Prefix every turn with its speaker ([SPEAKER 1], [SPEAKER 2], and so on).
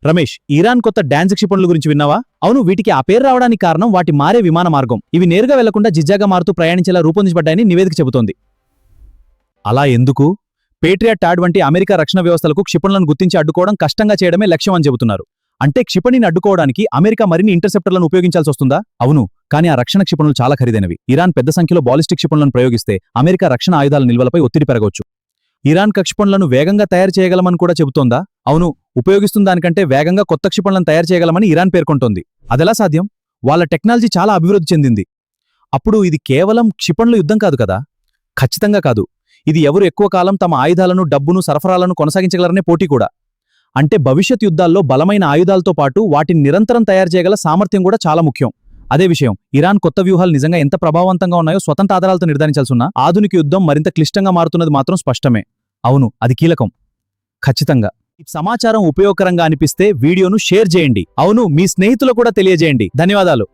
[SPEAKER 1] Ramesh, Iran కొత్త dance క్షిపణుల గురించి విన్నావా? అవును, వీటికి ఆ పేరు రావడానికి కారణం వాటి మారే విమాన మార్గం. ఇవి నేరుగా వెళ్లకుండా జిగ్జాగ్గా మారుతూ ప్రయాణించేలా రూపొందించబడ్డాయని నివేదిక చెబుతోంది. అలా ఎందుకు? పేట్రియాట్ టాడ్ వంటి అమెరికా రక్షణ వ్యవస్థలకు క్షిపణులను గుర్తించి అడ్డుకోవడం కష్టంగా చేయడమే లక్ష్యం అని చెబుతున్నారు. అంటే క్షిపణిని అడ్డుకోవడానికి అమెరికా మరిన్ని ఇంటర్సెప్టర్లను ఉపయోగించాల్సి వస్తుందా? అవును, కానీ ఆ రక్షణ క్షిపణులు చాలా ఖరీదైనవి. ఇరాన్ పెద్ద సంఖ్యలో బాలిస్టిక్ క్షిపణులను ప్రయోగిస్తే అమెరికా రక్షణ ఆయుధాల నిల్వలపై ఒత్తిడి పెరగవచ్చు. ఇరాన్ క్షిపణులను వేగంగా తయారు చేయగలమని కూడా చెబుతోందా? అవును, ఉపయోగిస్తున్న దానికంటే వేగంగా కొత్త క్షిపణులను తయారు చేయగలమని ఇరాన్ పేర్కొంటోంది. అదెలా సాధ్యం? వాళ్ళ టెక్నాలజీ చాలా అభివృద్ధి చెందింది. అప్పుడు ఇది కేవలం క్షిపణుల యుద్ధం కాదు కదా? ఖచ్చితంగా కాదు. ఇది ఎవరు ఎక్కువ కాలం తమ ఆయుధాలను, డబ్బును, సరఫరాలను కొనసాగించగలరనే పోటీ కూడా. అంటే భవిష్యత్ యుద్ధాల్లో బలమైన ఆయుధాలతో పాటు వాటిని నిరంతరం తయారు చేయగల సామర్థ్యం కూడా చాలా ముఖ్యం. అదే విషయం, ఇరాన్ కొత్త వ్యూహాలు నిజంగా ఎంత ప్రభావవంతంగా ఉన్నాయో స్వతంత్ర ఆధారాలతో నిర్ధారించాల్సిన ఆధునిక యుద్ధం మరింత క్లిష్టంగా మారుతున్నది మాత్రం స్పష్టమే. అవును, అది కీలకం. ఖచ్చితంగా. ఈ సమాచారం ఉపయోగకరంగా అనిపిస్తే వీడియోను షేర్ చేయండి. అవును, మీ స్నేహితులకు కూడా తెలియజేయండి. ధన్యవాదాలు.